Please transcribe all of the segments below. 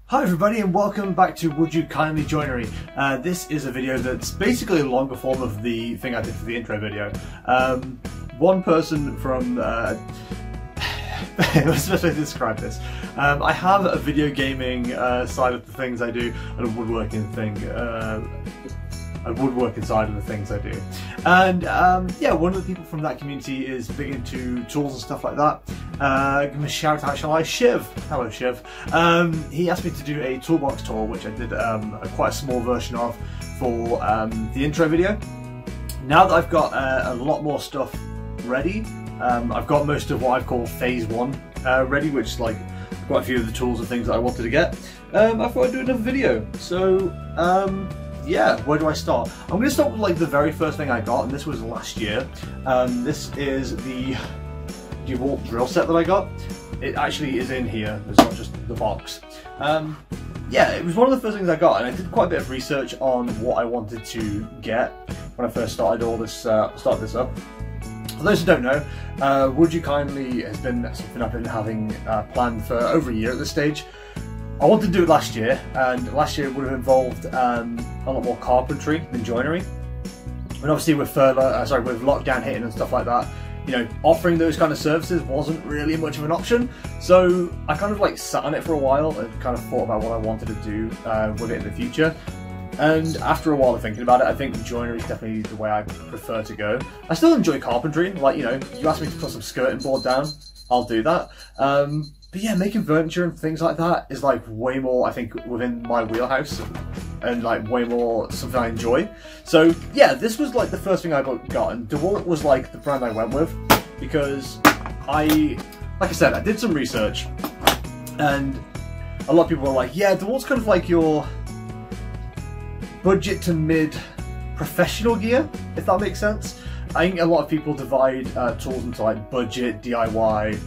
Hi everybody and welcome back to Would You Kindly Joinery. This is a video that's basically a longer form of the thing I did for the intro video. One person from... what's the best way to describe this? I have a video gaming side of the things I do and a woodworking thing. A woodworking side of the things I do. And yeah, one of the people from that community is big into tools and stuff like that. Give him a shout out, shall I? Shiv! Hello Shiv. He asked me to do a toolbox tour, which I did quite a small version of for the intro video. Now that I've got a lot more stuff ready, I've got most of what I've called phase one ready, which is like quite a few of the tools and things that I wanted to get. I thought I'd do another video. So yeah, where do I start? I'm going to start with like the very first thing I got, and this was last year. This is the DeWalt drill set that I got. It actually is in here, it's not just the box. Yeah, it was one of the first things I got, and I did quite a bit of research on what I wanted to get when I first started all this, started this up. For those who don't know, Would You Kindly has been something I've been having planned for over a year at this stage. I wanted to do it last year, and last year it would have involved a lot more carpentry than joinery. And obviously with with lockdown hitting and stuff like that, you know, offering those kind of services wasn't really much of an option. So I kind of like sat on it for a while and kind of thought about what I wanted to do with it in the future. And after a while of thinking about it, I think joinery is definitely the way I prefer to go. I still enjoy carpentry, like, you know, you ask me to put some skirting board down, I'll do that. But yeah, making furniture and things like that is like way more, I think, within my wheelhouse and like way more something I enjoy. So yeah, this was like the first thing I got, and DeWalt was like the brand I went with because like I said, I did some research and a lot of people were like, yeah, DeWalt's kind of like your budget to mid professional gear, if that makes sense. I think a lot of people divide tools into like budget, DIY,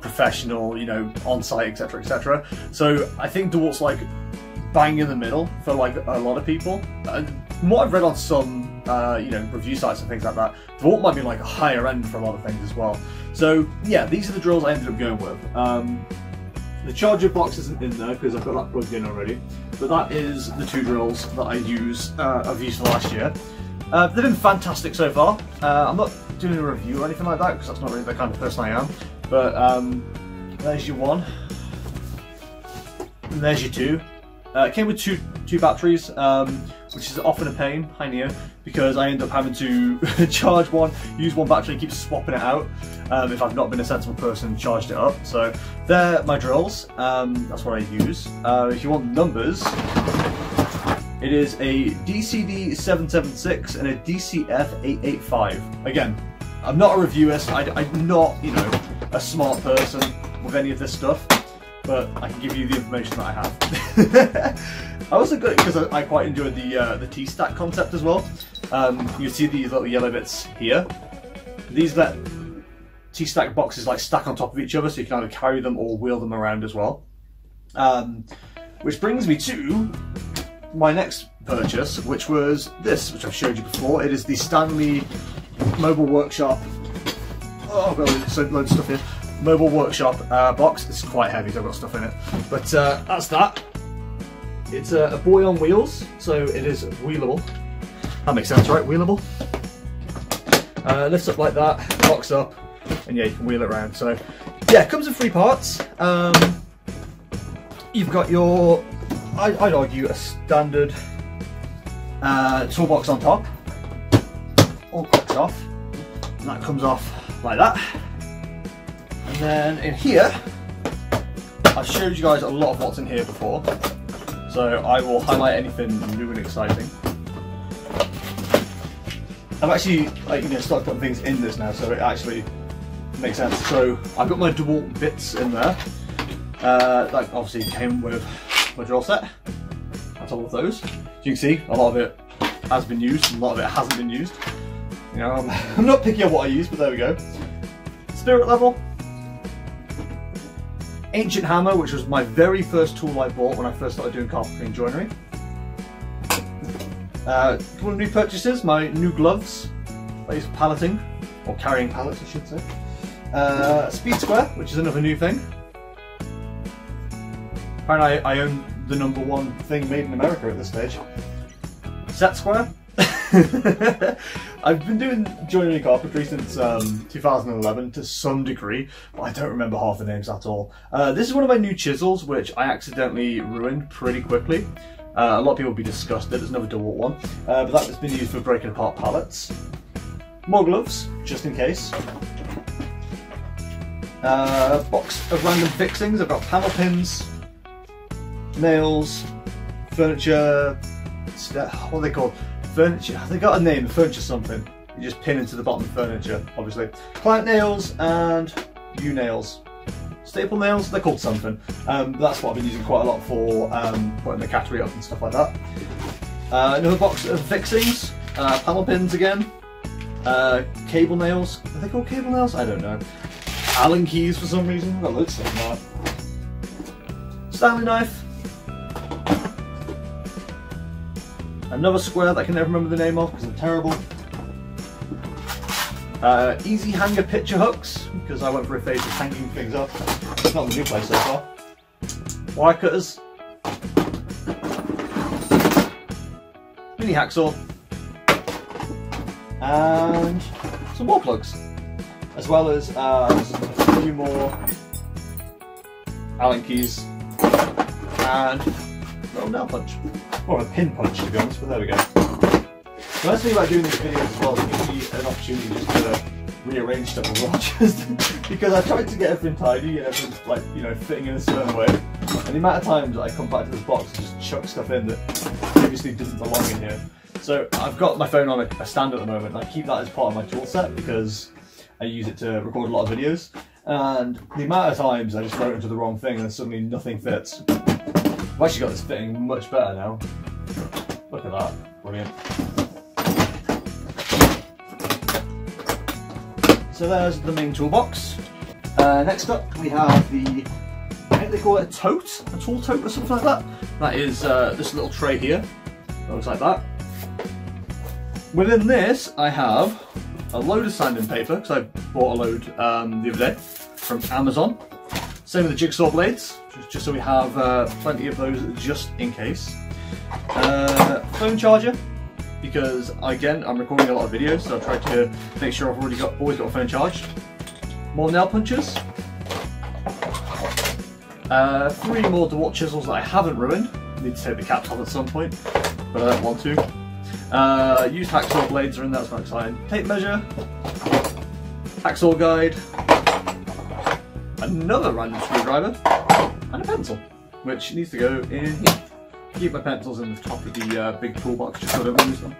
professional, you know, on-site, etc, etc. So I think DeWalt's like bang in the middle for like a lot of people. From what I've read on some you know, review sites and things like that, DeWalt might be like a higher end for a lot of things as well. So yeah, these are the drills I ended up going with. The charger box isn't in there because I've got that plugged in already, but that is the two drills that I've used for last year. They've been fantastic so far. I'm not doing a review or anything like that because that's not really the kind of person I am. But there's your one, and there's your two. It came with two batteries, which is often a pain, hi Neo, because I end up having to charge one, use one battery and keep swapping it out if I've not been a sensible person and charged it up. So they're my drills, that's what I use. If you want numbers, it is a DCD 776 and a DCF 885. Again, I'm not a reviewist, I'm not, you know, a smart person with any of this stuff, but I can give you the information that I have. I also got it because I quite enjoyed the T-stack concept as well. You see these little yellow bits here. These let T-stack boxes like stack on top of each other, so you can either carry them or wheel them around as well. Which brings me to my next purchase, which was this, which I've showed you before. It is the Stanley Mobile Workshop. Oh, I've got loads of stuff here. Mobile Workshop box. It's quite heavy, so I've got stuff in it. But that's that. It's a boy on wheels, so it is wheelable. That makes sense, right? Wheelable. Lifts up like that, locks up, and yeah, you can wheel it around. So yeah, it comes in 3 parts. You've got your, I'd argue, a standard toolbox on top. All clicks off, and that comes off like that. And then in here, I've showed you guys a lot of what's in here before, so I will highlight anything new and exciting. I've actually, like, you know, started putting things in this now, so it actually makes sense. So I've got my DeWalt bits in there. That obviously came with my drill set. That's all of those. As you can see, a lot of it has been used, and a lot of it hasn't been used. You know, I'm not picky on what I use, but there we go. Spirit level. Ancient hammer, which was my very first tool I bought when I first started doing carpentry and joinery. A couple of new purchases, my new gloves. I use for palleting, or carrying pallets I should say. Speed square, which is another new thing. Apparently I own the #1 thing made in America at this stage. Set Square. I've been doing joinery carpentry since 2011 to some degree, but I don't remember half the names at all. This is one of my new chisels, which I accidentally ruined pretty quickly. A lot of people will be disgusted. There's another DeWalt one, but that has been used for breaking apart pallets. More gloves, just in case. Box of random fixings. I've got panel pins, nails, furniture. What are they called? Furniture. They got a name. Furniture something. You just pin into the bottom of furniture, obviously. Client nails and U-nails. Staple nails. They're called something. That's what I've been using quite a lot for putting the cattery up and stuff like that. Another box of fixings. Panel pins again. Cable nails. Are they called cable nails? I don't know. Allen keys for some reason. I've got loads of stuff like that. Stanley knife. Another square that I can never remember the name of because I'm terrible. Easy hanger picture hooks, because I went for a phase of hanging things up. It's not the new place so far. Wire cutters. Mini hacksaw. And some wall plugs. As well as a few more Allen keys. And a little nail punch. Or a pin punch, to be honest, but there we go. The nice thing about doing these videos as well is it gives me an opportunity just to rearrange stuff as well, just because I tried to get everything tidy and everything's like, you know, fitting in a certain way. And the amount of times I come back to this box and just chuck stuff in that previously didn't belong in here. So I've got my phone on a stand at the moment, and I keep that as part of my tool set because I use it to record a lot of videos. And the amount of times I just throw it into the wrong thing and suddenly nothing fits. I've actually got this fitting much better now. Look at that, brilliant. So there's the main toolbox. Next up we have the, I think they call it a tote? A tool tote or something like that? That is this little tray here. It looks like that. Within this I have a load of sanding paper, because I bought a load the other day from Amazon. Same with the jigsaw blades, just so we have plenty of those just in case. Phone charger, because again I'm recording a lot of videos, so I've tried to make sure I've always got a phone charged. More nail punchers. 3 more DeWalt chisels that I haven't ruined. Need to take the caps off at some point, but I don't want to. Used hacksaw blades are in there, that's not exciting. Tape measure, hacksaw guide, another random screwdriver, and a pencil, which needs to go in here. Keep my pencils in the top of the big toolbox just so I don't lose them.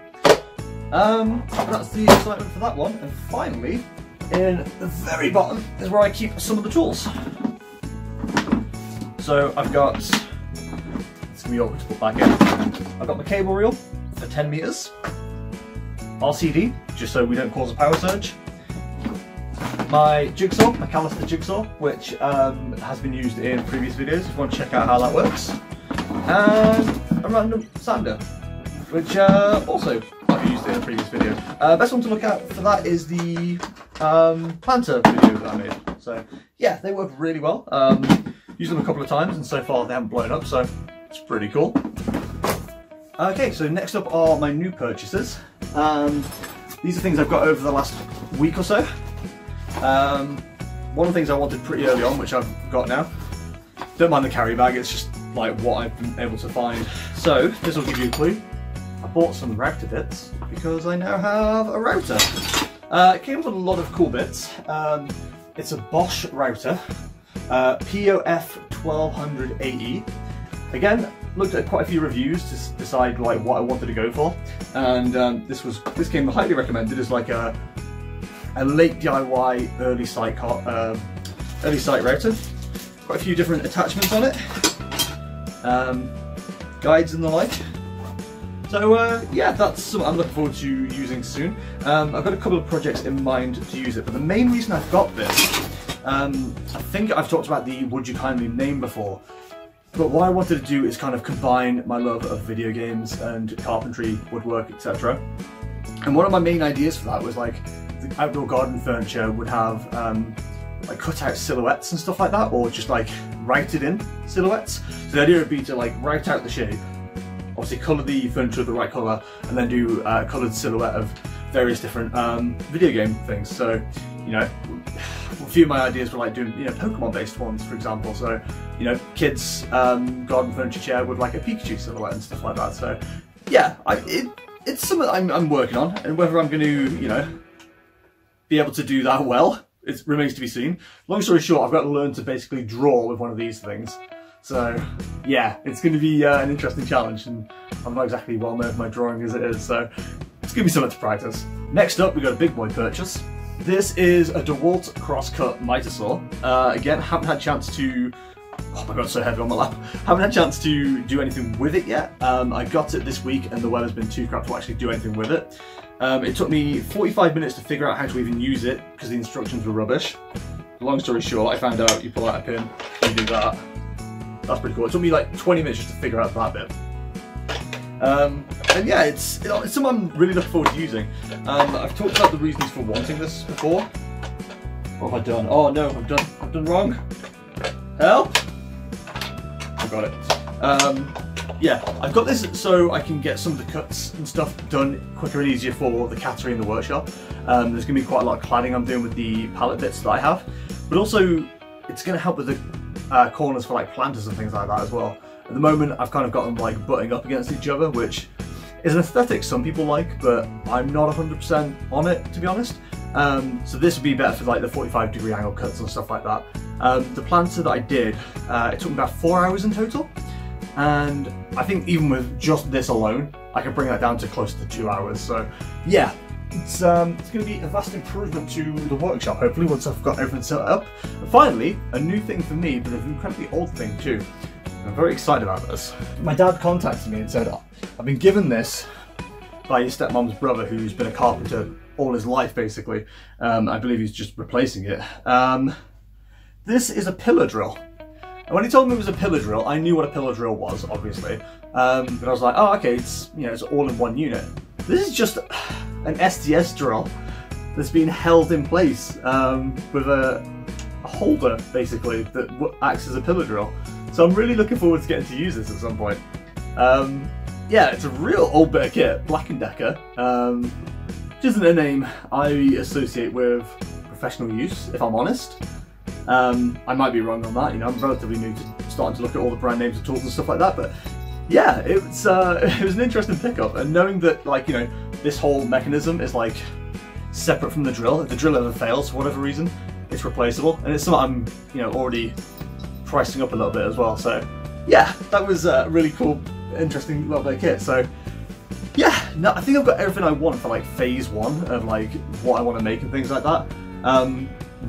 That's the excitement for that one. And finally, in the very bottom is where I keep some of the tools. So I've got, it's going to be awkward to put back in. I've got my cable reel for 10 meters. RCD, just so we don't cause a power surge. My jigsaw, my calister jigsaw, which has been used in previous videos if you want to check out how that works. And a random sander, which also I've used in a previous video. Best one to look out for that is the planter video that I made. So yeah, they work really well. Used them a couple of times and so far they haven't blown up, so it's pretty cool. Okay, so next up are my new purchases. These are things I've got over the last week or so. One of the things I wanted pretty early on, which I've got now. Don't mind the carry bag, it's just like what I've been able to find. So this will give you a clue. I bought some router bits because I now have a router. It came with a lot of cool bits. It's a Bosch router, POF 1200AE. Again, looked at quite a few reviews to decide like what I wanted to go for, and this came highly recommended as like a late DIY early site router. Quite a few different attachments on it, guides and the like. So yeah, that's something I'm looking forward to using soon. I've got a couple of projects in mind to use it, but the main reason I've got this, I think I've talked about the Would You Kindly name before, but what I wanted to do is kind of combine my love of video games and carpentry, woodwork, etc. And one of my main ideas for that was like the outdoor garden furniture would have like cut out silhouettes and stuff like that, or just like write it in silhouettes. So the idea would be to like write out the shape, obviously colour the furniture the right colour, and then do a coloured silhouette of various different video game things. So, you know, a few of my ideas were like doing, you know, Pokemon based ones, for example. So, you know, kids' garden furniture chair with like a Pikachu silhouette and stuff like that. So yeah, it's something I'm working on, and whether I'm going to, you know, be able to do that well, it remains to be seen. Long story short, I've got to learn to basically draw with one of these things. So yeah, it's going to be an interesting challenge, and I'm not exactly well known for my drawing as it is, so it's going to be something to practice. Next up, we've got a big boy purchase. This is a DeWalt cross-cut miter saw. Again, haven't had a chance to, oh my god, it's so heavy on my lap. Haven't had a chance to do anything with it yet. I got it this week and the weather's been too crap to actually do anything with it. It took me 45 minutes to figure out how to even use it because the instructions were rubbish. Long story short, I found out you pull out a pin, you do that. That's pretty cool. It took me like 20 minutes just to figure out that bit. And yeah, it's something I'm really looking forward to using. I've talked about the reasons for wanting this before. What have I done? Oh no, I've done wrong. Help! I got it. Yeah, I've got this so I can get some of the cuts and stuff done quicker and easier for the cattery in the workshop. There's going to be quite a lot of cladding I'm doing with the pallet bits that I have, but also it's going to help with the corners for like planters and things like that as well. At the moment, I've kind of got them like butting up against each other, which is an aesthetic some people like, but I'm not 100% on it, to be honest. So this would be better for like the 45-degree angle cuts and stuff like that. The planter that I did, it took me about 4 hours in total, and I think even with just this alone, I could bring that down to close to 2 hours. So yeah, it's going to be a vast improvement to the workshop, hopefully, once I've got everything set up. And finally, a new thing for me, but an incredibly old thing too. I'm very excited about this. My dad contacted me and said, I've been given this by your stepmom's brother, who's been a carpenter all his life, basically. I believe he's just replacing it. This is a pillar drill. And when he told me it was a pillar drill, I knew what a pillar drill was, obviously. But I was like, oh, okay, it's, you know, it's all in one unit. This is just an SDS drill that's been held in place with a holder, basically, that acts as a pillar drill. So I'm really looking forward to getting to use this at some point. Yeah, it's a real old bit of kit, Black & Decker, which isn't a name I associate with professional use, if I'm honest. I might be wrong on that, you know, I'm relatively new to starting to look at all the brand names of tools and stuff like that, but yeah, it was an interesting pickup, and knowing that, like, you know, this whole mechanism is like separate from the drill. If the drill ever fails for whatever reason, it's replaceable, and it's something I'm, you know, already pricing up a little bit as well. So yeah, that was a really cool, interesting little bit of kit. So yeah, no, I think I've got everything I want for like phase one of like what I want to make and things like that.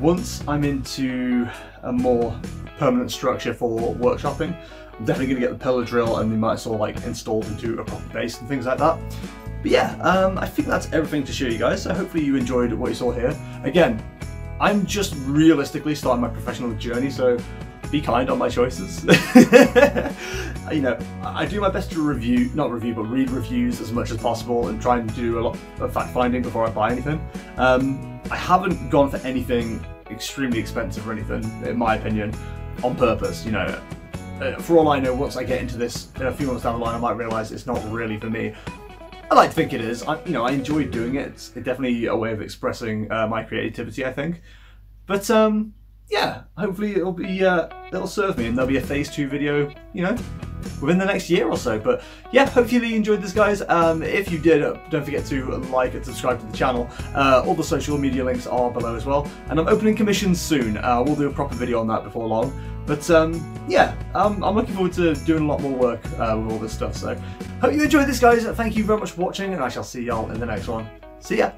Once I'm into a more permanent structure for workshopping, I'm definitely going to get the pillar drill and we might sort of like installed into a proper base and things like that. But yeah, I think that's everything to show you guys. So hopefully you enjoyed what you saw here. Again, I'm just realistically starting my professional journey, so be kind on my choices. You know, I do my best to read reviews as much as possible and try and do a lot of fact finding before I buy anything. I haven't gone for anything extremely expensive or anything, in my opinion, on purpose. You know, for all I know, once I get into this in a few months down the line, I might realise it's not really for me. I like to think it is. You know, I enjoy doing it. It's definitely a way of expressing my creativity, I think. But yeah, hopefully it'll serve me, and there'll be a phase 2 video, you know, within the next year or so. But yeah, hopefully you enjoyed this, guys. If you did, don't forget to like and subscribe to the channel. All the social media links are below as well, and I'm opening commissions soon. We'll do a proper video on that before long. But yeah, I'm looking forward to doing a lot more work with all this stuff. So hope you enjoyed this, guys. Thank you very much for watching, and I shall see y'all in the next one. See ya!